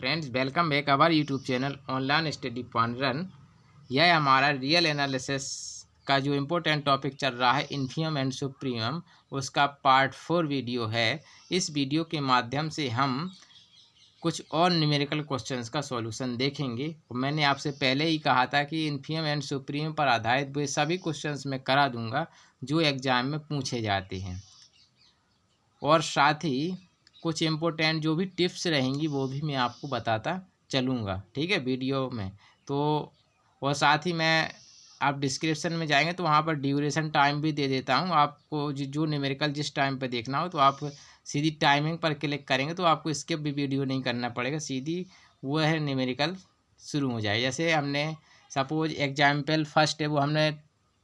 Friends, welcome back our YouTube channel online study point run. यह हमारा real analysis का जो इम्पोर्टेंट टॉपिक चल रहा है इन्फियम एंड सुप्रीम, उसका पार्ट 4 वीडियो है। इस वीडियो के माध्यम से हम कुछ और न्यूमेरिकल क्वेश्चंस का सॉल्यूशन देखेंगे। मैंने आपसे पहले ही कहा था कि इन्फियम एंड सुप्रीम पर आधारित वे सभी क्वेश्चंस मैं करा दूंगा जो एग्जाम में पूछे जाते हैं, और साथ ही कुछ इम्पोर्टेंट जो भी टिप्स रहेंगी वो भी मैं आपको बताता चलूँगा, ठीक है, वीडियो में। तो और साथ ही मैं आप डिस्क्रिप्शन में जाएंगे तो वहाँ पर ड्यूरेशन टाइम भी दे देता हूँ आपको। जो न्यूमेरिकल जिस टाइम पे देखना हो तो आप सीधी टाइमिंग पर क्लिक करेंगे तो आपको स्किप भी वीडियो नहीं करना पड़ेगा, सीधी वो है न्यूमेरिकल शुरू हो जाए। जैसे हमने सपोज एग्जाम्पल फर्स्ट है वो हमने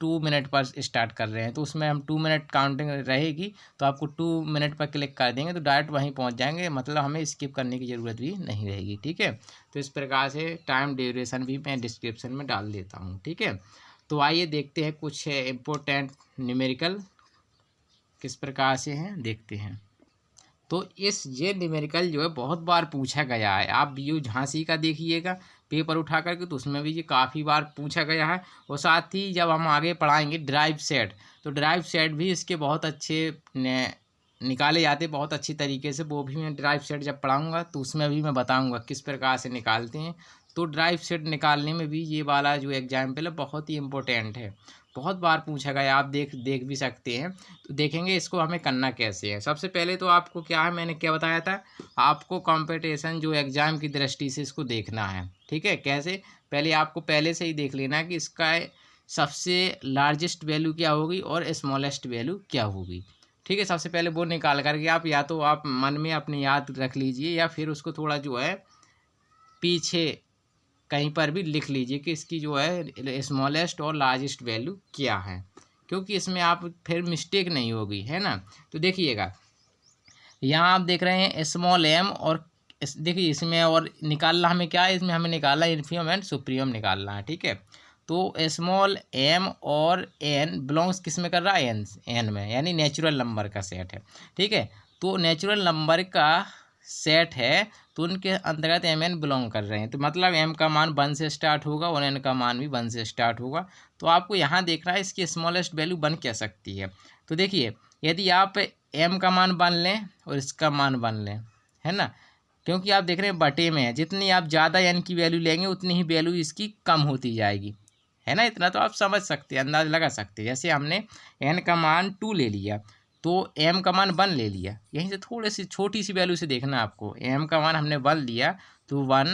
2 मिनट पर स्टार्ट कर रहे हैं, तो उसमें हम 2 मिनट काउंटिंग रहेगी तो आपको 2 मिनट पर क्लिक कर देंगे तो डायरेक्ट वहीं पहुंच जाएंगे, मतलब हमें स्किप करने की ज़रूरत भी नहीं रहेगी, ठीक है। तो इस प्रकार से टाइम ड्यूरेशन भी मैं डिस्क्रिप्शन में डाल देता हूं, ठीक है। तो आइए देखते हैं कुछ इम्पोर्टेंट न्यूमेरिकल किस प्रकार से हैं, देखते हैं। तो ये न्यूमेरिकल जो है बहुत बार पूछा गया है। आप यू झांसी का देखिएगा पेपर उठा करके, तो उसमें भी ये काफ़ी बार पूछा गया है। और साथ ही जब हम आगे पढ़ाएंगे ड्राइव सेट, तो ड्राइव सेट भी इसके बहुत अच्छे निकाले जाते हैं बहुत अच्छी तरीके से। वो भी मैं ड्राइव सेट जब पढ़ाऊँगा तो उसमें भी मैं बताऊँगा किस प्रकार से निकालते हैं। तो ड्राइव सेट निकालने में भी ये वाला जो एग्जाम्पल है बहुत ही इम्पोर्टेंट है, बहुत बार पूछा गया, आप देख भी सकते हैं। तो देखेंगे इसको हमें करना कैसे है। सबसे पहले तो आपको क्या है, मैंने क्या बताया था, आपको कंपटीशन जो एग्ज़ाम की दृष्टि से इसको देखना है, ठीक है। कैसे, पहले आपको पहले से ही देख लेना है कि इसका सबसे लार्जेस्ट वैल्यू क्या होगी और स्मॉलेस्ट वैल्यू क्या होगी, ठीक है। सबसे पहले वो निकाल करके आप या तो आप मन में अपनी याद रख लीजिए या फिर उसको थोड़ा जो है पीछे कहीं पर भी लिख लीजिए कि इसकी जो है स्मॉलेस्ट और लार्जेस्ट वैल्यू क्या है, क्योंकि इसमें आप फिर मिस्टेक नहीं होगी, है ना। तो देखिएगा यहाँ आप देख रहे हैं स्मॉल एम, और देखिए इसमें और निकालना हमें क्या है, इसमें हमें निकालना है इन्फियम एंड सुप्रीम निकालना है, ठीक है। तो स्मॉल एम और एन बिलोंग्स किस में कर रहा है, एन में, यानी नेचुरल नंबर का सेट है, ठीक है। तो नेचुरल नंबर का सेट है तो उनके अंतर्गत एम एन बिलोंग कर रहे हैं, तो मतलब एम का मान 1 से स्टार्ट होगा और एन का मान भी 1 से स्टार्ट होगा। तो आपको यहाँ देखना है इसकी स्मॉलेस्ट वैल्यू 1 क्या सकती है। तो देखिए यदि आप एम का मान 1 लें और इसका मान 1 लें, है ना, क्योंकि आप देख रहे हैं बटे में है, जितनी आप ज़्यादा एन की वैल्यू लेंगे उतनी ही वैल्यू इसकी कम होती जाएगी, है ना। इतना तो आप समझ सकते हैं, अंदाज़ लगा सकते हैं। जैसे हमने एन का मान 2 ले लिया तो एम का मान 1 ले लिया, यहीं से थोड़ी सी छोटी सी वैल्यू से देखना आपको। एम का मान हमने 1 लिया तो 1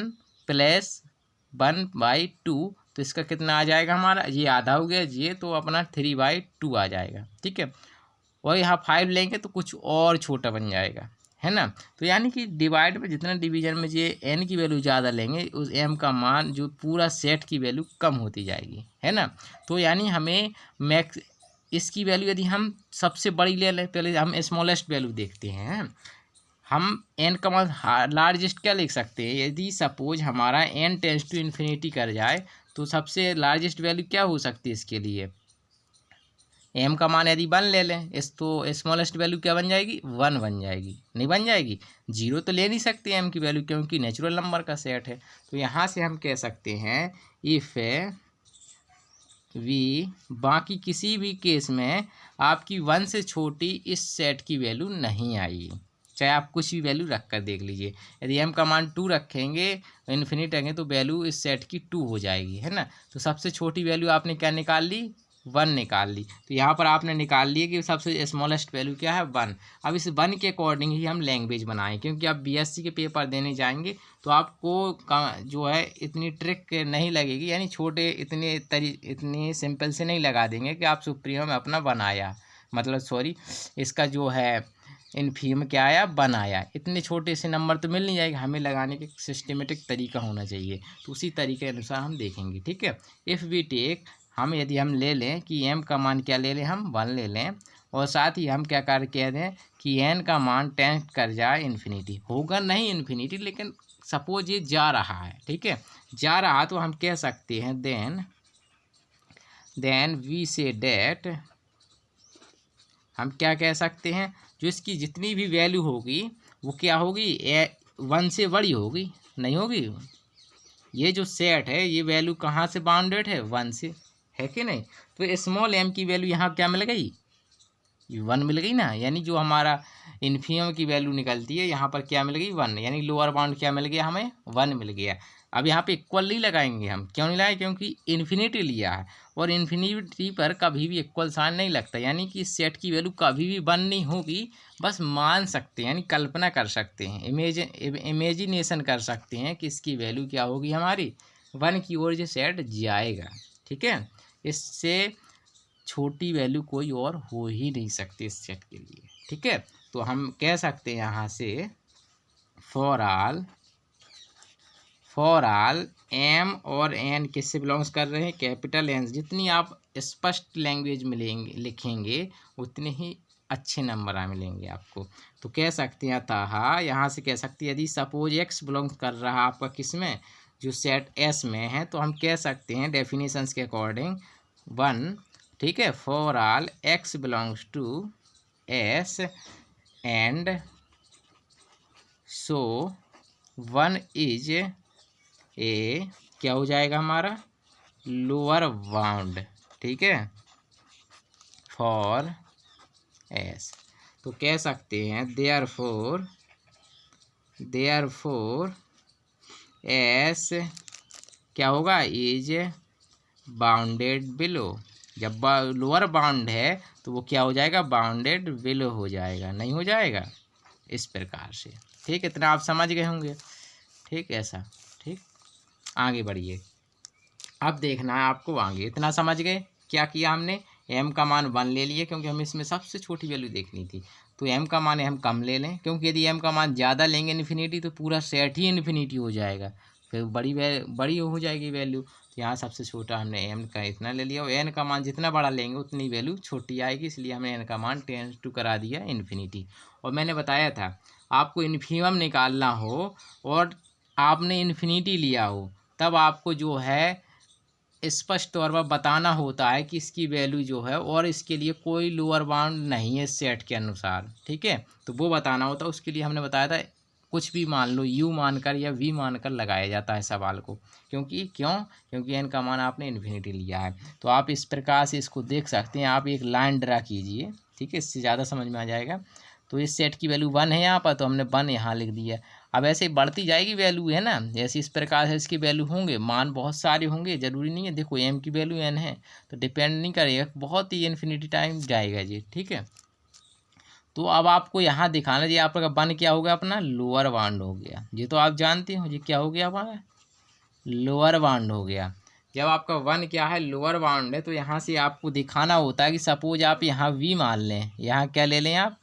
+ 1/2, तो इसका कितना आ जाएगा हमारा, ये आधा हो गया, ये तो अपना 3/2 आ जाएगा, ठीक है। और यहाँ 5 लेंगे तो कुछ और छोटा बन जाएगा, है ना। तो यानी कि डिवाइड में जितना डिवीजन में ये एन की वैल्यू ज़्यादा लेंगे उस एम का मान जो पूरा सेट की वैल्यू कम होती जाएगी, है ना। तो यानी हमें मैक्स इसकी वैल्यू यदि हम सबसे बड़ी ले लें, पहले हम स्मॉलेस्ट वैल्यू देखते हैं। हम एन का मान लार्जेस्ट क्या लिख सकते हैं, यदि सपोज हमारा एन टेंस टू इन्फिनिटी कर जाए तो सबसे लार्जेस्ट वैल्यू क्या हो सकती है इसके लिए, एम का मान यदि 1 ले लें इस तो स्मॉलेस्ट वैल्यू क्या बन जाएगी, 1 बन जाएगी, नहीं बन जाएगी, 0 तो ले नहीं सकते एम की वैल्यू क्योंकि नेचुरल नंबर का सेट है। तो यहाँ से हम कह सकते हैं इफ़ वी, बाकी किसी भी केस में आपकी 1 से छोटी इस सेट की वैल्यू नहीं आएगी, चाहे आप कुछ भी वैल्यू रख कर देख लीजिए। यदि एम का मान 2 रखेंगे इन्फिनिट रखेंगे तो वैल्यू इस सेट की 2 हो जाएगी, है ना। तो सबसे छोटी वैल्यू आपने क्या निकाल ली, 1 निकाल ली। तो यहाँ पर आपने निकाल लिया कि सबसे स्मॉलेस्ट वैल्यू क्या है, 1। अब इस 1 के अकॉर्डिंग ही हम लैंग्वेज बनाएं, क्योंकि आप बीएससी के पेपर देने जाएंगे तो आपको जो है इतनी ट्रिक नहीं लगेगी, यानी छोटे इतनी सिंपल से नहीं लगा देंगे कि आप सुप्रीम में अपना बनाया, मतलब सॉरी इसका जो है इन्फियम क्या आया, बनाया। इतने छोटे से नंबर तो मिल नहीं जाएगा, हमें लगाने के सिस्टमेटिक तरीका होना चाहिए, तो उसी तरीके के अनुसार हम देखेंगे, ठीक है। इफ़ वी टेक, यदि हम ले लें कि एम का मान क्या ले लें, हम 1 ले लें, और साथ ही हम क्या कर कह दें कि एन का मान टेंड कर जाए इन्फिनिटी, होगा नहीं इन्फिनिटी लेकिन सपोज ये जा रहा है, ठीक है, जा रहा, तो हम कह सकते हैं देन वी से डेट, हम क्या कह सकते हैं, जो इसकी जितनी भी वैल्यू होगी वो क्या होगी, 1 से बड़ी होगी, नहीं होगी। ये जो सेट है ये वैल्यू कहाँ से बाउंडेड है, 1 से, है कि नहीं। तो स्मॉल m की वैल्यू यहाँ क्या मिल गई, 1 मिल गई ना, यानी जो हमारा इन्फिनियम की वैल्यू निकलती है यहाँ पर क्या मिल गई, 1, यानी लोअर बाउंड क्या मिल गया हमें, 1 मिल गया। अब यहाँ पे इक्वल नहीं लगाएंगे हम, क्यों नहीं लगाए, क्योंकि इन्फिनिटी लिया है और इन्फिनिटी पर कभी भी इक्वल साइन नहीं लगता, यानी कि सेट की वैल्यू कभी भी 1 नहीं होगी, बस मान सकते हैं, यानी कल्पना कर सकते हैं, इमेजिनेशन कर सकते हैं कि इसकी वैल्यू क्या होगी हमारी, 1 की ओर जो सेट जाएगा। ठीक है, इससे छोटी वैल्यू कोई और हो ही नहीं सकती इस सेट के लिए। ठीक है, तो हम कह सकते हैं यहाँ से फॉर ऑल एम और एन किससे बिलोंग्स कर रहे हैं, कैपिटल एन। जितनी आप स्पष्ट लैंग्वेज मिलेंगे लिखेंगे उतने ही अच्छे नंबर मिलेंगे आपको। तो कह सकते हैं अतः, यहाँ से कह सकते हैं यदि सपोज एक्स बिलोंग्स कर रहा है आपका किस में, जो सेट एस में है, तो हम कह सकते हैं डेफिनेशंस के अकॉर्डिंग 1, ठीक है, for all x belongs to S and so 1 is a, क्या हो जाएगा हमारा, लोअर बाउंड। ठीक है, फॉर एस। तो कह सकते हैं देयरफॉर एस क्या होगा, इज बाउंडेड बिलो। जब लोअर बाउंड है तो वो क्या हो जाएगा, बाउंडेड बिलो हो जाएगा, नहीं हो जाएगा, इस प्रकार से। ठीक, इतना आप समझ गए होंगे। ठीक, ऐसा। ठीक, आगे बढ़िए, अब देखना है आपको आगे। इतना समझ गए, क्या किया हमने, m का मान 1 ले लिए, क्योंकि हमें इसमें सबसे छोटी वैल्यू देखनी थी। तो m का मान हम कम ले लें, क्योंकि यदि m का मान ज़्यादा लेंगे इन्फिनिटी तो पूरा सेट ही इन्फिनिटी हो जाएगा, फिर बड़ी हो जाएगी वैल्यू। तो यहाँ सबसे छोटा हमने m का इतना ले लिया, और n का मान जितना बड़ा लेंगे उतनी वैल्यू छोटी आएगी, इसलिए हमने n का मान टेंस टू करा दिया इन्फिनिटी। और मैंने बताया था आपको इन्फिनिमम निकालना हो और आपने इन्फिनिटी लिया हो, तब आपको जो है स्पष्ट तौर पर बताना होता है कि इसकी वैल्यू जो है और इसके लिए कोई लोअर बाउंड नहीं है सेट के अनुसार। ठीक है, तो वो बताना होता है, उसके लिए हमने बताया था कुछ भी मान लो, u मानकर या v मानकर लगाया जाता है सवाल को, क्योंकि n का मान आपने इन्फिनिटी लिया है। तो आप इस प्रकार से इसको देख सकते हैं, आप एक लाइन ड्रा कीजिए, ठीक है, इससे ज़्यादा समझ में आ जाएगा। तो इस सेट की वैल्यू 1 है यहाँ पर, तो हमने 1 यहाँ लिख दिया। अब ऐसे बढ़ती जाएगी वैल्यू, है ना, जैसे इस प्रकार से इसकी वैल्यू होंगे, मान बहुत सारे होंगे, ज़रूरी नहीं है। देखो m की वैल्यू n है तो डिपेंड नहीं करेगा, बहुत ही इन्फिनिटी टाइम जाएगा जी। ठीक है, तो अब आपको यहाँ दिखाना जी, आपका 1 क्या हो गया, अपना लोअर बाउंड हो गया। ये तो आप जानते हो जी, क्या हो गया हमारा, लोअर बाउंड हो गया। जब आपका 1 क्या है, लोअर बाउंड है, तो यहाँ से आपको दिखाना होता है कि सपोज आप यहाँ v मान लें, यहाँ क्या ले लें, आप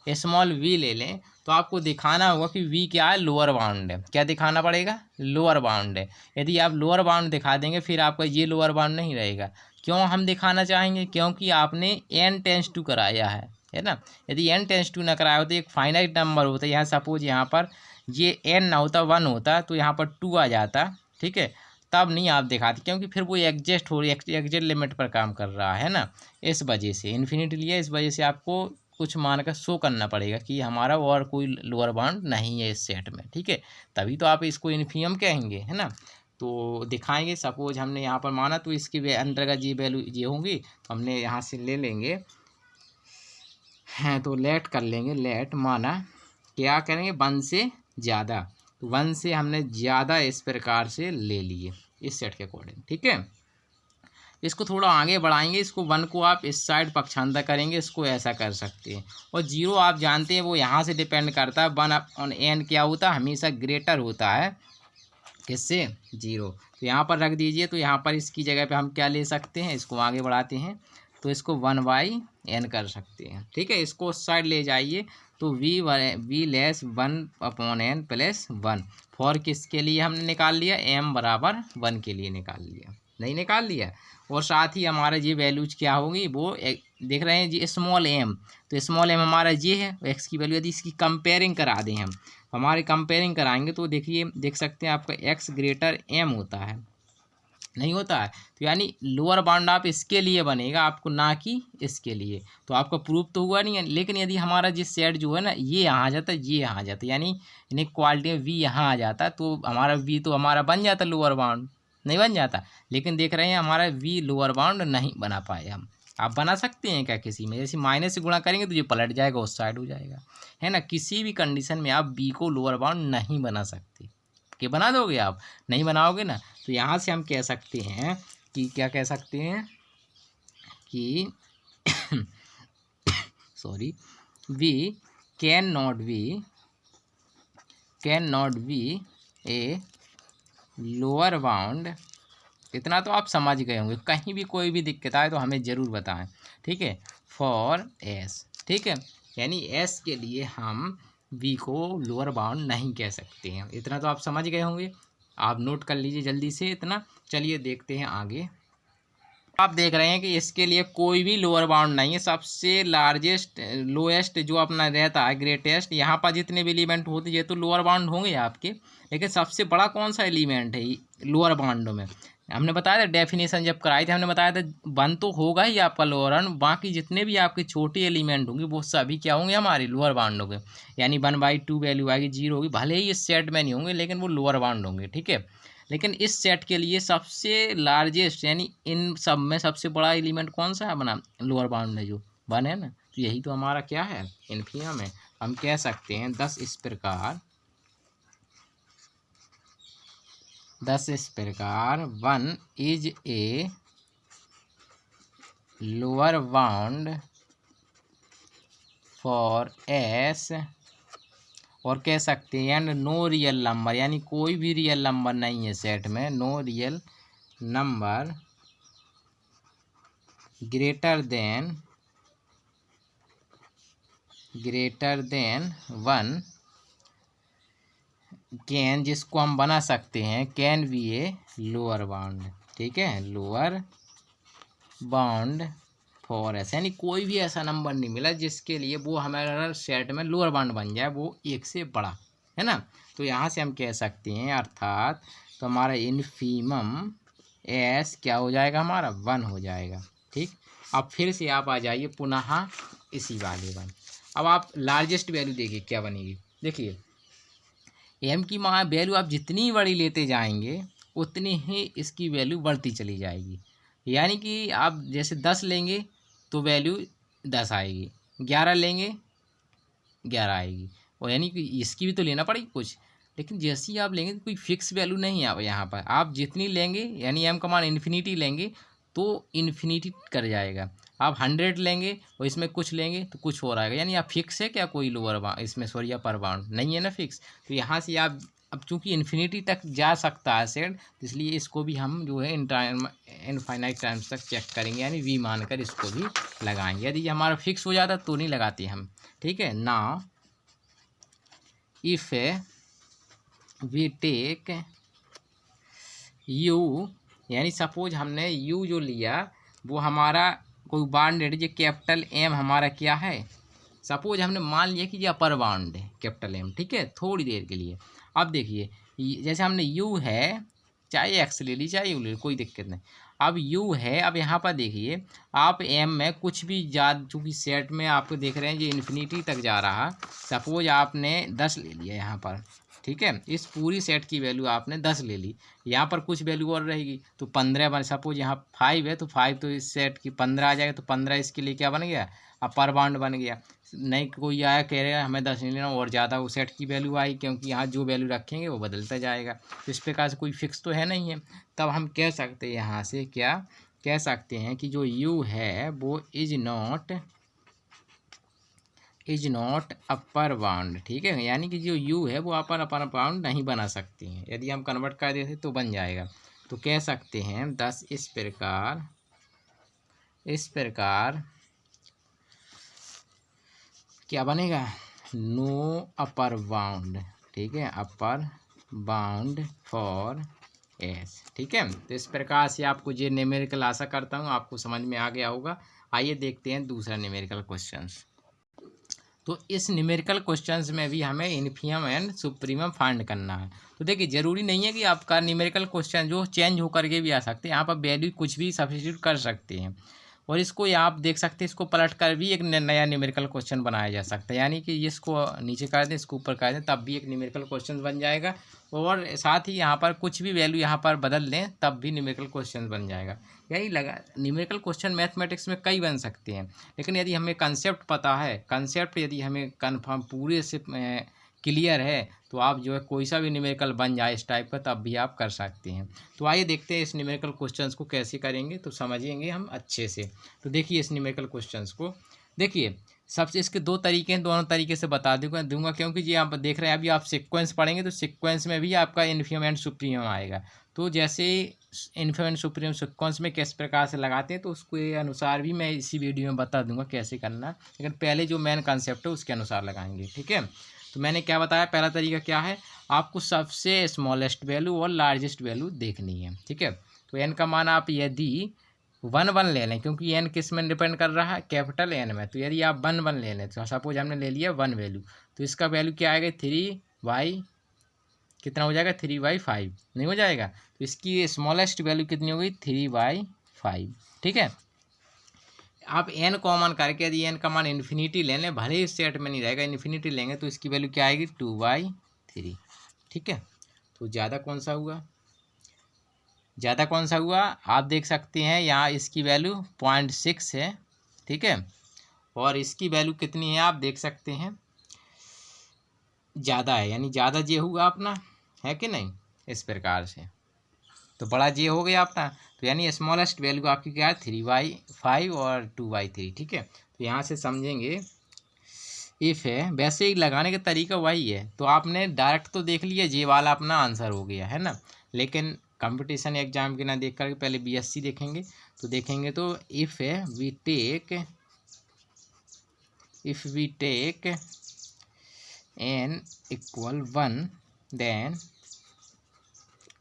स्मॉल v ले लें, तो आपको दिखाना होगा कि v क्या है, लोअर बाउंड है। क्या दिखाना पड़ेगा, लोअर बाउंड है। यदि आप लोअर बाउंड दिखा देंगे फिर आपका ये लोअर बाउंड नहीं रहेगा। क्यों हम दिखाना चाहेंगे, क्योंकि आपने n टेंस टू कराया है ना। यदि n टेंस टू ना कराया हो तो एक फाइनाइट नंबर होता है, यहाँ सपोज यहाँ पर ये n ना होता, 1 होता, तो यहाँ पर 2 आ जाता। ठीक है, तब नहीं आप दिखाते, क्योंकि फिर वो एग्जैक्ट लिमिट पर काम कर रहा है ना, इस वजह से इन्फिनिटी लिया, इस वजह से आपको कुछ मान कर शो करना पड़ेगा कि हमारा और कोई लोअर बाउंड नहीं है इस सेट में। ठीक है, तभी तो आप इसको इन्फिनिमम कहेंगे, है ना। तो दिखाएंगे, सपोज हमने यहाँ पर माना तो इसके अंतर्गत ये वैल्यू ये होंगी, तो हमने यहाँ से ले लेंगे, हैं तो लेट कर लेंगे, लेट माना क्या करेंगे, 1 से ज़्यादा, तो 1 से हमने ज़्यादा इस प्रकार से ले लिए इस सेट के अकॉर्डिंग। ठीक है, इसको थोड़ा आगे बढ़ाएंगे, इसको 1 को आप इस साइड पक्षांतर करेंगे, इसको ऐसा कर सकते हैं। और 0 आप जानते हैं वो यहाँ से डिपेंड करता है, 1/n क्या होता है, हमेशा ग्रेटर होता है किससे, 0। तो यहाँ पर रख दीजिए, तो यहाँ पर इसकी जगह पे हम क्या ले सकते हैं, इसको आगे बढ़ाते हैं, तो इसको 1/n कर सकते हैं। ठीक है, इसको उस साइड ले जाइए, तो v less 1/n plus 1 for किसके लिए हमने निकाल लिया, m बराबर 1 के लिए निकाल लिया, नहीं निकाल लिया। और साथ ही हमारा ये वैल्यूज क्या होगी, वो देख रहे हैं जी, स्मॉल m, तो स्मॉल m हमारा ये है x की वैल्यू। यदि इसकी कंपेयरिंग करा दें हम, हमारे कंपेयरिंग कराएंगे तो देखिए, देख सकते हैं आपका x ग्रेटर m होता है, नहीं होता है। तो यानी लोअर बाउंड आप इसके लिए बनेगा आपको, ना कि इसके लिए। तो आपका प्रूफ तो हुआ नहीं है। लेकिन यदि हमारा जिस सेट जो है ना ये यहाँ आ जाता है, ये यहाँ आ जाता है, यानी इनइक्वालिटी में वी यहाँ आ जाता, तो हमारा वी तो हमारा बन जाता लोअर बाउंड, नहीं बन जाता। लेकिन देख रहे हैं हमारा वी लोअर बाउंड नहीं बना पाए हम। आप बना सकते हैं क्या किसी में? जैसे माइनस से गुणा करेंगे तो ये पलट जाएगा, उस साइड हो जाएगा, है ना। किसी भी कंडीशन में आप बी को लोअर बाउंड नहीं बना सकते। कि बना दोगे आप? नहीं बनाओगे ना। तो यहाँ से हम कह सकते हैं कि क्या कह सकते हैं कि sorry, we can not be a lower bound. इतना तो आप समझ गए होंगे। कहीं भी कोई भी दिक्कत आए तो हमें ज़रूर बताएं, ठीक है। फॉर एस, ठीक है, यानी एस के लिए हम वी को लोअर बाउंड नहीं कह सकते हैं। इतना तो आप समझ गए होंगे। आप नोट कर लीजिए जल्दी से इतना। चलिए देखते हैं आगे। आप देख रहे हैं कि इसके लिए कोई भी लोअर बाउंड नहीं है। सबसे लार्जेस्ट लोएस्ट जो अपना रहता है ग्रेटेस्ट, यहाँ पर जितने भी एलिमेंट होते हैं तो लोअर बाउंड होंगे आपके। लेकिन सबसे बड़ा कौन सा एलिमेंट है लोअर बाउंड में? हमने बताया था डेफिनेशन जब कराई थी, हमने बताया था वन तो होगा ही आपका लोअर बाउंड, बाकी जितने भी आपके छोटे एलिमेंट होंगे वो सभी क्या होंगे हमारे लोअर बाउंड होंगे। यानी 1/2 वैल्यू आएगी, 0 होगी, भले ही इस सेट में नहीं होंगे लेकिन वो लोअर बाउंड होंगे, ठीक है। लेकिन इस सेट के लिए सबसे लार्जेस्ट यानी इन सब में सबसे बड़ा एलिमेंट कौन सा है बना लोअर बाउंड में? जो 1 है ना। तो यही तो हमारा क्या है इन्फिनियम है। हम कह सकते हैं 10 इस प्रकार 1 is A lower bound for S. और कह सकते हैं एंड नो रियल नंबर, यानी कोई भी रियल नंबर नहीं है सेट में, no real number greater than 1 can, जिसको हम बना सकते हैं can be a lower bound, ठीक है, लोअर बाउंड फॉर एस। यानी कोई भी ऐसा नंबर नहीं मिला जिसके लिए वो हमारा सेट में लोअर बाउंड बन जाए, वो एक से बड़ा, है ना। तो यहाँ से हम कह सकते हैं अर्थात तो हमारा इन्फिमम एस क्या हो जाएगा हमारा 1 हो जाएगा, ठीक। अब फिर से आप आ जाइए पुनः इसी वाले 1। अब आप लार्जेस्ट वैल्यू देखिए क्या बनेगी। देखिए एम की वैल्यू आप जितनी बड़ी लेते जाएंगे उतनी ही इसकी वैल्यू बढ़ती चली जाएगी। यानी कि आप जैसे 10 लेंगे तो वैल्यू 10 आएगी, 11 लेंगे 11 आएगी, और यानी कि इसकी भी तो लेना पड़ेगी कुछ। लेकिन जैसे ही आप लेंगे तो कोई फिक्स वैल्यू नहीं है। अब यहाँ पर आप जितनी लेंगे यानी एम का मान इन्फिनिटी लेंगे तो इन्फिनिटी कर जाएगा। आप 100 लेंगे और इसमें कुछ लेंगे तो कुछ हो आएगा। यानी आप फिक्स है क्या कोई लोअर बाउंड इसमें, सॉरी अपर बाउंड नहीं है ना फिक्स। तो यहाँ से आप अब चूंकि इन्फिनिटी तक जा सकता है सेट, तो इसलिए इसको भी हम जो है इनफाइनाइट टाइम्स तक चेक करेंगे, यानी वी मानकर इसको भी लगाएंगे। यदि हमारा फिक्स हो जाता तो नहीं लगाते हम, ठीक है ना। इफ़ वी टेक यू, यानी सपोज हमने यू जो लिया वो हमारा कोई बाउंडेड, ये कैपिटल एम हमारा क्या है, सपोज हमने मान लिया कि ये अपर बाउंड है कैपिटल एम, ठीक है, थोड़ी देर के लिए। अब देखिए जैसे हमने यू है, चाहे एक्स ले ली चाहे यू ले ली, कोई दिक्कत नहीं। अब यू है, अब यहाँ पर देखिए आप एम में कुछ भी चूँकि सेट में आपको देख रहे हैं ये इन्फिनिटी तक जा रहा। सपोज आपने 10 ले लिया यहाँ पर, ठीक है, इस पूरी सेट की वैल्यू आपने 10 ले ली, यहाँ पर कुछ वैल्यू और रहेगी तो 15 बन। सपोज यहाँ 5 है तो 5 तो इस सेट की 15 आ जाएगा, तो 15 इसके लिए क्या बन गया अपर बाउंड बन गया। नहीं कोई आया कह रहे हैं हमें 10 नहीं लेना और ज़्यादा वो सेट की वैल्यू आई, क्योंकि यहाँ जो वैल्यू रखेंगे वो बदलता जाएगा। तो इस प्रकार से कोई फिक्स तो है नहीं है। तब हम कह सकते हैं यहाँ से क्या कह सकते हैं कि जो यू है वो इज नॉट अपर बाउंड, ठीक है। यानी कि जो यू है वो अपर बाउंड नहीं बना सकती हैं। यदि हम कन्वर्ट कर देते तो बन जाएगा। तो कह सकते हैं 10 इस प्रकार क्या बनेगा, नो अपर बाउंड, ठीक है, अपर बाउंड फॉर एस, ठीक है। तो इस प्रकार से आपको ये न्यूमेरिकल आशा करता हूँ आपको समझ में आ गया होगा। आइए देखते हैं दूसरा न्यूमेरिकल क्वेश्चन। तो इस न्यूमेरिकल क्वेश्चंस में भी हमें इन्फियम एंड सुप्रीमम फाइंड करना है। तो देखिए ज़रूरी नहीं है कि आपका न्यूमेरिकल क्वेश्चन जो चेंज होकर के भी आ सकते हैं, यहाँ पर वैल्यू कुछ भी सब्स्टिट्यूट कर सकते हैं और इसको यहाँ आप देख सकते हैं, इसको पलट कर भी एक नया न्यूमेरिकल क्वेश्चन बनाया जा सकता है। यानी कि इसको नीचे कर दें, इसको ऊपर कर दें, तब भी एक न्यूमेरिकल क्वेश्चन बन जाएगा और साथ ही यहाँ पर कुछ भी वैल्यू यहाँ पर बदल दें तब भी न्यूमेरिकल क्वेश्चन बन जाएगा। यही लगा, न्यूमेरिकल क्वेश्चन मैथमेटिक्स में कई बन सकते हैं, लेकिन यदि हमें कंसेप्ट पता है, कंसेप्ट यदि हमें कन्फर्म पूरे से क्लियर है, तो आप जो है कोई सा भी न्यूमेरिकल बन जाए इस टाइप का तब भी आप कर सकते हैं। तो आइए देखते हैं इस न्यूमेरिकल क्वेश्चंस को कैसे करेंगे, तो समझेंगे हम अच्छे से। तो देखिए इस न्यूमेरिकल क्वेश्चंस को देखिए, सबसे इसके दो तरीके हैं, दोनों तरीके से बता दूंगा क्योंकि जी आप देख रहे हैं अभी आप सीक्वेंस पढ़ेंगे तो सीक्वेंस में भी आपका इन्फियम एंड सुप्रीमम आएगा। तो जैसे इन्फियम एंड सुप्रीमम सीक्वेंस में किस प्रकार से लगाते हैं तो उसके अनुसार भी मैं इसी वीडियो में बता दूंगा कैसे करना, लेकिन पहले जो मेन कॉन्सेप्ट है उसके अनुसार लगाएंगे, ठीक है। तो मैंने क्या बताया, पहला तरीका क्या है, आपको सबसे स्मॉलेस्ट वैल्यू और लार्जेस्ट वैल्यू देखनी है, ठीक है। तो एन का मान आप यदि 1 ले लें, क्योंकि एन किस में डिपेंड कर रहा है, कैपिटल एन में, तो यदि आप 1 ले लें, तो सपोज हमने ले लिया 1 वैल्यू, तो इसका वैल्यू क्या आएगा 3y, कितना हो जाएगा 3/5, नहीं हो जाएगा। तो इसकी स्मॉलेस्ट वैल्यू कितनी होगी 3/5, ठीक है। आप एन कॉमन करके यदि एन का मान इन्फिनिटी ले लें, भले ही सेट में नहीं रहेगा, इन्फिनिटी लेंगे तो इसकी वैल्यू क्या आएगी 2/3, ठीक है। तो ज़्यादा कौन सा हुआ, ज़्यादा कौन सा हुआ, आप देख सकते हैं यहाँ इसकी वैल्यू 0.6 है, ठीक है, और इसकी वैल्यू कितनी है आप देख सकते हैं ज़्यादा है, यानी ज़्यादा जे हुआ अपना, है कि नहीं, इस प्रकार से। तो बड़ा जे हो गया अपना, तो यानी स्मॉलेस्ट वैल्यू आपकी क्या है 3/5 और 2/3, ठीक है। तो यहाँ से समझेंगे इफ़ है, वैसे ही लगाने का तरीका वही है। तो आपने डायरेक्ट तो देख लिया जे वाला अपना आंसर हो गया है ना, लेकिन कंपटीशन एग्जाम के ना देख करके पहले बीएससी देखेंगे। तो देखेंगे तो इफ़ है we take n equal 1 then,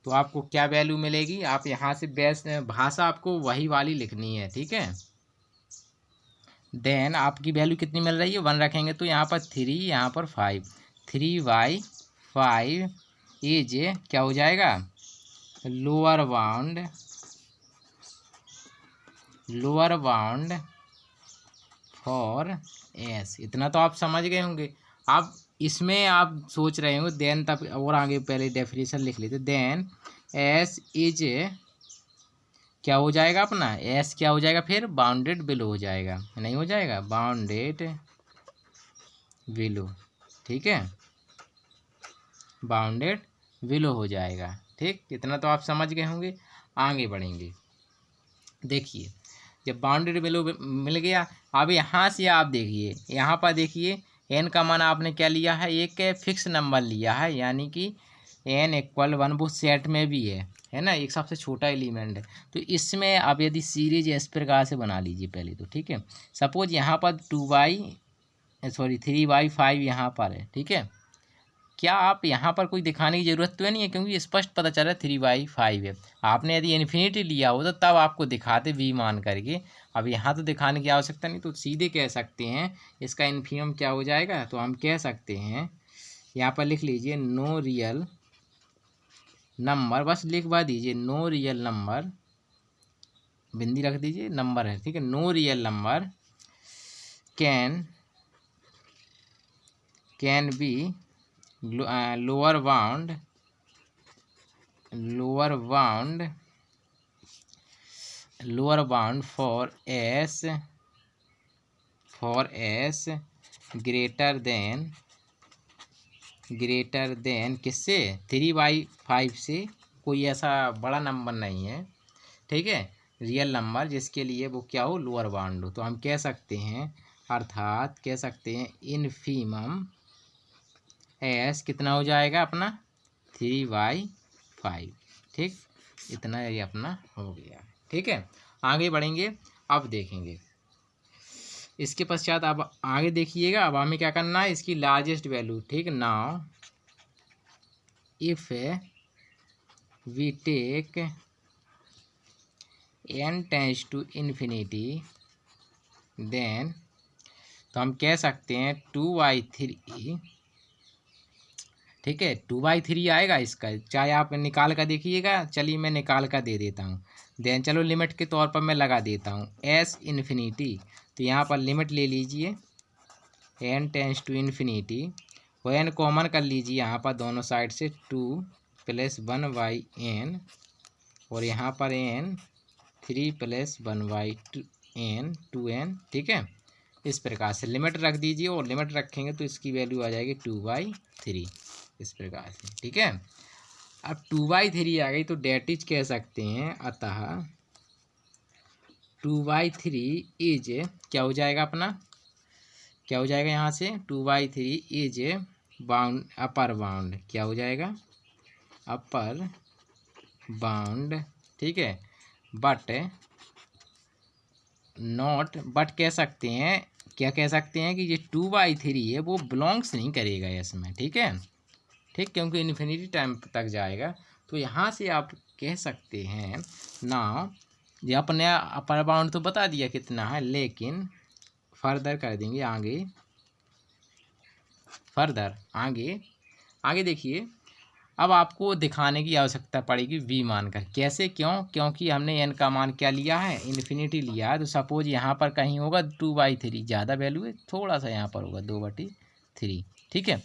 तो आपको क्या वैल्यू मिलेगी, आप यहाँ से बेस्ट भाषा आपको वही वाली लिखनी है, ठीक है। देन आपकी वैल्यू कितनी मिल रही है 1 रखेंगे तो यहाँ पर 3, यहाँ पर 5, 3/5 इज क्या हो जाएगा लोअर बाउंड फॉर एस। इतना तो आप समझ गए होंगे। आप इसमें आप सोच रहे हो देन, तब और आगे पहले डेफिनेशन लिख लेते, देन एस इज क्या हो जाएगा अपना, एस क्या हो जाएगा फिर बाउंडेड बिलो हो जाएगा, नहीं हो जाएगा बाउंडेड बिलो, ठीक है, बाउंडेड बिलो हो जाएगा, ठीक। इतना तो आप समझ गए होंगे। आगे बढ़ेंगे, देखिए जब बाउंडेड बिलो मिल गया, अब यहाँ से आप देखिए, यहाँ पर देखिए एन का मान आपने क्या लिया है, एक फिक्स नंबर लिया है, यानी कि n इक्वल 1 वो सेट में भी है ना, एक सबसे छोटा एलिमेंट है। तो इसमें आप यदि सीरीज इस प्रकार से बना लीजिए पहले तो, ठीक है। सपोज यहाँ पर 3/5 यहाँ पर है, ठीक है। क्या आप यहाँ पर कोई दिखाने की ज़रूरत तो नहीं है, क्योंकि स्पष्ट पता चल रहा है 3/5 है। आपने यदि इन्फिनिटी लिया हो तो तब आपको दिखाते v मान करके, अब यहाँ तो दिखाने की आवश्यकता नहीं, तो सीधे कह सकते हैं इसका इन्फियम क्या हो जाएगा। तो हम कह सकते हैं यहाँ पर लिख लीजिए नो रियल नंबर, बस लिखवा दीजिए नो रियल नंबर, बिंदी रख दीजिए, नंबर है, ठीक है। No real number can be lower bound for S greater than किससे 3/5 से, कोई ऐसा बड़ा नंबर नहीं है, ठीक है, रियल नंबर जिसके लिए वो क्या हो लोअर बाउंड हो। तो हम कह सकते हैं, अर्थात कह सकते हैं इन्फीमम एस कितना हो जाएगा अपना 3/5, ठीक। इतना ये अपना हो गया, ठीक है। आगे बढ़ेंगे, अब देखेंगे इसके पश्चात। अब आगे देखिएगा, अब हमें क्या करना है, इसकी लार्जेस्ट वैल्यू, ठीक। Now if we take n tends to infinity then तो हम कह सकते हैं 2/3, ठीक है, 2/3 आएगा इसका, चाहे आप निकाल कर देखिएगा। चलिए मैं निकाल कर दे देता हूँ, देन चलो लिमिट के तौर पर मैं लगा देता हूँ एस इन्फिनिटी। तो यहाँ पर लिमिट ले लीजिए n टेंस टू इन्फिनिटी, वो n कॉमन कर लीजिए यहाँ पर दोनों साइड से, 2 + 1/n, और यहाँ पर n 3 + 1/n 2n, ठीक है। इस प्रकार से लिमिट रख दीजिए, और लिमिट रखेंगे तो इसकी वैल्यू आ जाएगी 2/3, इस प्रकार से, ठीक है। अब 2/3 आ गई तो डेट इज कह सकते हैं, अतः 2/3 इज क्या हो जाएगा अपना, क्या हो जाएगा यहाँ से, 2/3 इज बाउंड, अपर बाउंड क्या हो जाएगा, अपर बाउंड, ठीक है। बट नॉट, बट कह सकते हैं, क्या कह सकते हैं कि ये 2/3 है वो बिलोंग्स नहीं करेगा इसमें, ठीक है, ठीक, क्योंकि इन्फिनिटी टाइम तक जाएगा। तो यहाँ से आप कह सकते हैं ना, ये अपने अपर बाउंड तो बता दिया कितना है, लेकिन फर्दर कर देंगे आगे, फर्दर आगे आगे देखिए। अब आपको दिखाने की आवश्यकता पड़ेगी v मानकर, कैसे, क्यों, क्योंकि हमने n का मान क्या लिया है, इन्फिनिटी लिया है। तो सपोज यहाँ पर कहीं होगा 2/3, ज़्यादा वैल्यू है, थोड़ा सा यहाँ पर होगा 2/3, ठीक है।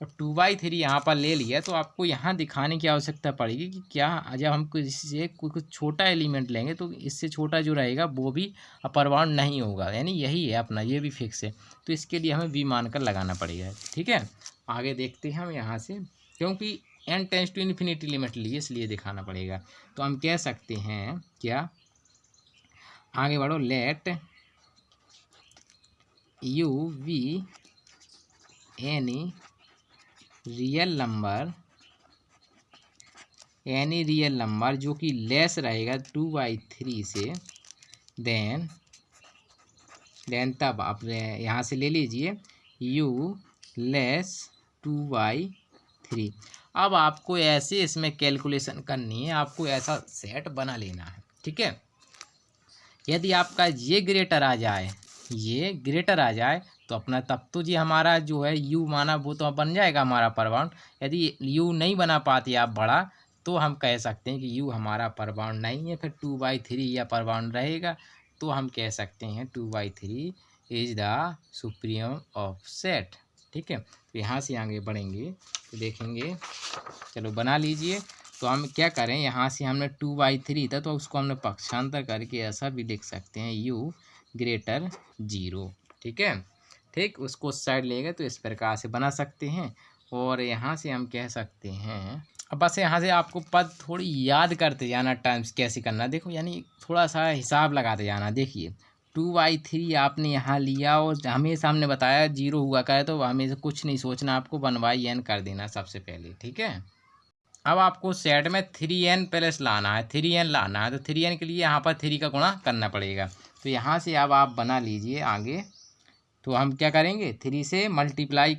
और 2/3 यहाँ पर ले लिया, तो आपको यहाँ दिखाने की आवश्यकता पड़ेगी कि क्या, जब हम इससे कुछ छोटा एलिमेंट लेंगे तो इससे छोटा जो रहेगा वो भी अपर बाउंड नहीं होगा, यानी यही है अपना, ये भी फिक्स है। तो इसके लिए हमें v मानकर लगाना पड़ेगा, ठीक है। आगे देखते हैं हम यहाँ से, क्योंकि n tends to infinity limit लिए इसलिए दिखाना पड़ेगा। तो हम कह सकते हैं क्या, आगे बढ़ो, let u v any real number जो कि लेस रहेगा 2/3 से, देन तब आप यहाँ से ले लीजिए u लेस 2/3। अब आपको ऐसे इसमें कैलकुलेशन करनी है, आपको ऐसा सेट बना लेना है, ठीक है। यदि आपका ये ग्रेटर आ जाए, ये ग्रेटर आ जाए तो अपना, तब तो जी हमारा जो है u माना वो तो बन जाएगा हमारा पर बाउंड। यदि u नहीं बना पाती आप बड़ा, तो हम कह सकते हैं कि u हमारा पर बाउंड नहीं है, फिर 2/3 या पर बाउंड रहेगा। तो हम कह सकते हैं 2/3 is the supreme of set, ठीक है। तो यहाँ से आगे बढ़ेंगे तो देखेंगे, चलो बना लीजिए। तो हम क्या करें, यहाँ से हमने 2/3 था तो उसको हमने पक्षांतर करके ऐसा भी लिख सकते हैं u ग्रेटर 0, ठीक है, ठीक, उसको साइड लेंगे तो इस प्रकार से बना सकते हैं। और यहाँ से हम कह सकते हैं, अब बस यहाँ से आपको पद थोड़ी याद करते जाना, टाइम्स कैसे करना, देखो यानी थोड़ा सा हिसाब लगाते जाना। देखिए 2/3 आपने यहाँ लिया, और हमेशा हमने बताया 0 हुआ करे तो हमेशा कुछ नहीं सोचना, आपको 1/n कर देना सबसे पहले, ठीक है। अब आपको सेट में 3n प्लस लाना है, 3n लाना है, तो 3n के लिए यहाँ पर 3 का गुणा करना पड़ेगा। तो यहाँ से अब आप बना लीजिए आगे, तो हम क्या करेंगे, 3 से मल्टीप्लाई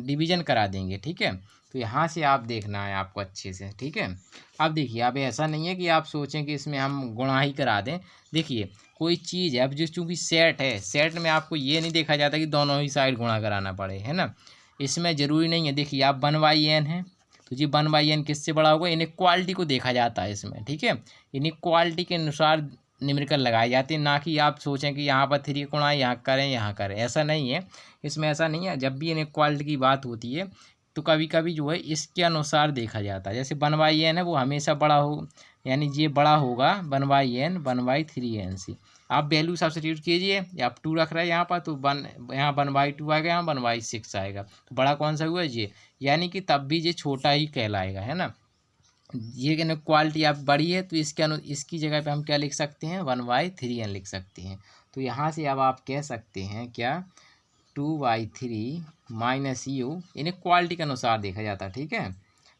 डिवीज़न करा देंगे, ठीक है। तो यहाँ से आप देखना है आपको अच्छे से, ठीक है। अब देखिए, अब ऐसा नहीं है कि आप सोचें कि इसमें हम गुणा ही करा दें। देखिए कोई चीज़ है, अब जो चूँकि सेट है, सेट में आपको ये नहीं देखा जाता कि दोनों ही साइड गुणा कराना पड़े, है ना, इसमें ज़रूरी नहीं है। देखिए आप 1/n है, तो जी 1/n किससे बड़ा होगा, इनइक्वालिटी को देखा जाता है इसमें, ठीक है। इनइक्वालिटी के अनुसार न्यूमेरिकल लगाए जाते हैं, ना कि आप सोचें कि यहाँ पर 3 गुणा यहाँ करें, ऐसा नहीं है। इसमें ऐसा नहीं है, जब भी इनइक्वालिटी की बात होती है तो कभी कभी जो है इसके अनुसार देखा जाता है। जैसे 1/n है वो हमेशा बड़ा हो, यानी ये बड़ा होगा 1/n 1/3n से। आप वैल्यू सब्स्टिट्यूट कीजिए, आप 2 रख रहे हैं यहाँ पर, तो 1 यहाँ 1/2 आएगा, यहाँ 1/6 आएगा, तो बड़ा कौन सा हुआ ये, यानी कि तब भी ये छोटा ही कहलाएगा, है ना। ये क्वालिटी आप बड़ी है तो इसकी जगह पे हम क्या लिख सकते हैं, 1/3n लिख सकते हैं। तो यहाँ से अब आप कह सकते हैं क्या, 2/3 माइनस u, इन्हें क्वालिटी के अनुसार देखा जाता है, ठीक है।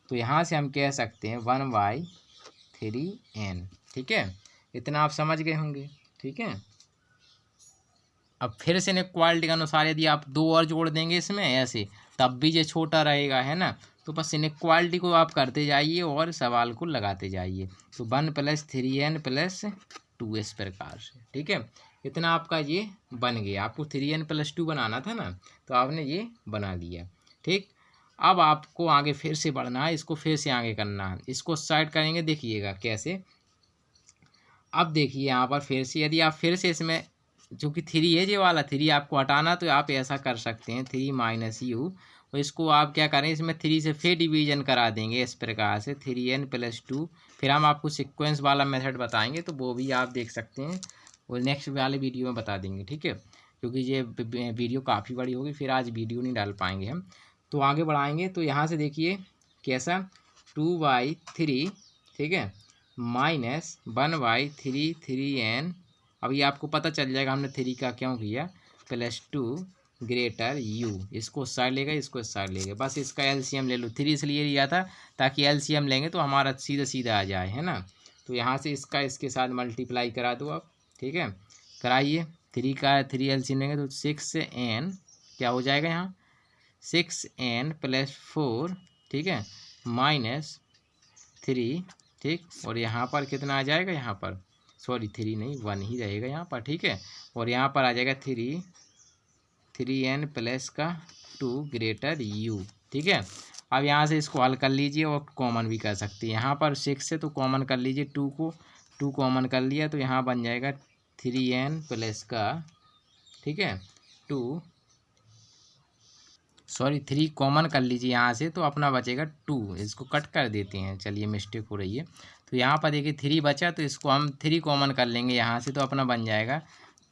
तो यहाँ से हम कह सकते हैं 1/3n, ठीक है। इतना आप समझ गए होंगे, ठीक है। अब फिर से इनइक्वालिटी के अनुसार यदि आप 2 और जोड़ देंगे इसमें ऐसे, तब भी ये छोटा रहेगा, है ना। तो बस इनइक्वालिटी को आप करते जाइए और सवाल को लगाते जाइए। तो 1 + 3n + 2 इस प्रकार से, ठीक है। इतना आपका ये बन गया। आपको 3n+2 बनाना था ना, तो आपने ये बना दिया। ठीक, अब आपको आगे फिर से बढ़ना है, इसको फिर से आगे करना है। इसको साइड करेंगे, देखिएगा कैसे। अब देखिए यहाँ पर फिर से यदि आप फिर से इसमें जो कि 3 है, ये वाला 3 आपको हटाना, तो आप ऐसा कर सकते हैं 3 - u, और इसको आप क्या करें, इसमें 3 से फिर डिवीजन करा देंगे इस प्रकार से 3n+2। फिर हम आपको सीक्वेंस वाला मेथड बताएंगे, तो वो भी आप देख सकते हैं, और नेक्स्ट वाले वीडियो में बता देंगे। ठीक है, क्योंकि ये वीडियो काफ़ी बड़ी होगी, फिर आज वीडियो नहीं डाल पाएंगे हम, तो आगे बढ़ाएंगे। तो यहाँ से देखिए कैसा, 2/3, ठीक है, -1/3 3n। अभी आपको पता चल जाएगा हमने 3 का क्यों किया, +2 ग्रेटर u। इसको साइड लेगा, इसको साइड लेगा, बस इसका एलसीएम ले लो। 3 इसलिए लिया था ताकि एलसीएम लेंगे तो हमारा सीधा सीधा आ जाए, है ना। तो यहाँ से इसका इसके साथ मल्टीप्लाई करा दो आप। ठीक है, कराइए। 3 का 3 एलसीएम लेंगे तो 6n क्या हो जाएगा यहाँ, 6n+4, ठीक है, -3, ठीक, और यहाँ पर कितना आ जाएगा, यहाँ पर सॉरी 3 नहीं 1 ही रहेगा यहाँ पर। ठीक है, और यहाँ पर आ जाएगा 3n+2 ग्रेटर u। ठीक है, अब यहाँ से इसको हल कर लीजिए, और कॉमन भी कर सकते हैं। यहाँ पर 6 से तो कॉमन कर लीजिए, 2 को 2 कॉमन कर लिया, तो यहाँ बन जाएगा 3n+, ठीक है, 2 सॉरी 3 कॉमन कर लीजिए यहाँ से, तो अपना बचेगा 2। इसको कट कर देते हैं, चलिए मिस्टेक हो रही है। तो यहाँ पर देखिए 3 बचा, तो इसको हम 3 कॉमन कर लेंगे यहाँ से, तो अपना बन जाएगा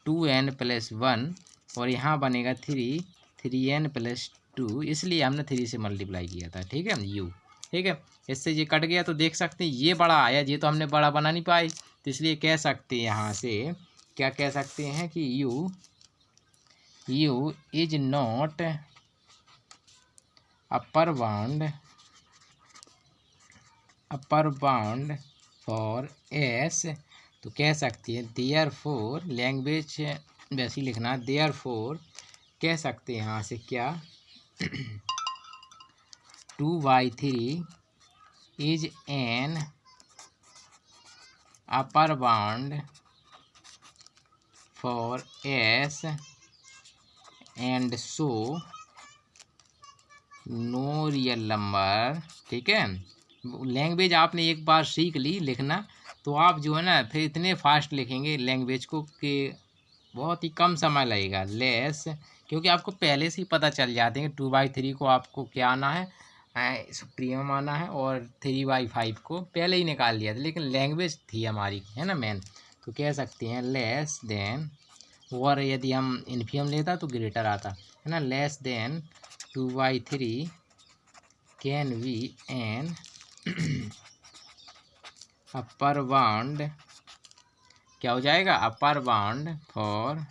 2n+1, और यहाँ बनेगा 3n+2, इसलिए हमने 3 से मल्टीप्लाई किया था। ठीक है, u। ठीक है, इससे ये कट गया, तो देख सकते हैं ये बड़ा आया, ये तो हमने बड़ा बना नहीं पाई, तो इसलिए कह सकते हैं यहाँ से, क्या कह सकते हैं कि u is not upper bound for s। तो कह सकती है देयरफॉर, लैंग्वेज वैसी लिखना, देयरफॉर कह सकते हैं यहाँ से क्या, 2/3 is an upper bound for s and so no real number. ठीक है, लैंग्वेज आपने एक बार सीख ली लिखना, तो आप जो है ना फिर इतने फास्ट लिखेंगे लैंग्वेज को कि बहुत ही कम समय लगेगा, लेस, क्योंकि आपको पहले से ही पता चल जाते हैं 2/3 को आपको क्या आना है, सुप्रीमम आना है, और 3/5 को पहले ही निकाल लिया था, लेकिन लैंग्वेज थी हमारी, है ना मेन। तो कह सकते हैं लेस देन, और यदि हम इन्फियम लेता तो ग्रेटर आता, है ना, less than 2/3 can be N upper bound, क्या हो जाएगा, अपर बाउंड फॉर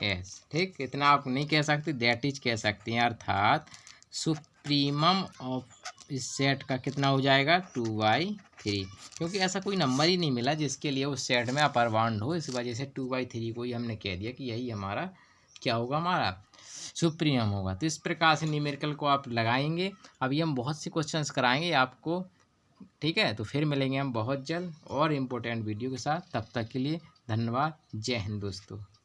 s। ठीक, इतना आप नहीं कह सकते, दैट इज कह सकते हैं, अर्थात सुप्रीमम ऑफ इस सेट का कितना हो जाएगा, 2/3, क्योंकि ऐसा कोई नंबर ही नहीं मिला जिसके लिए उस सेट में अपर बाउंड हो, इस वजह से 2/3 को ही हमने कह दिया कि यही हमारा क्या होगा, हमारा सुप्रीमम होगा। तो इस प्रकार से न्यूमेरिकल को आप लगाएंगे। अभी हम बहुत से क्वेश्चंस कराएंगे आपको। ठीक है, तो फिर मिलेंगे हम बहुत जल्द और इम्पोर्टेंट वीडियो के साथ। तब तक के लिए धन्यवाद। जय हिंद दोस्तों।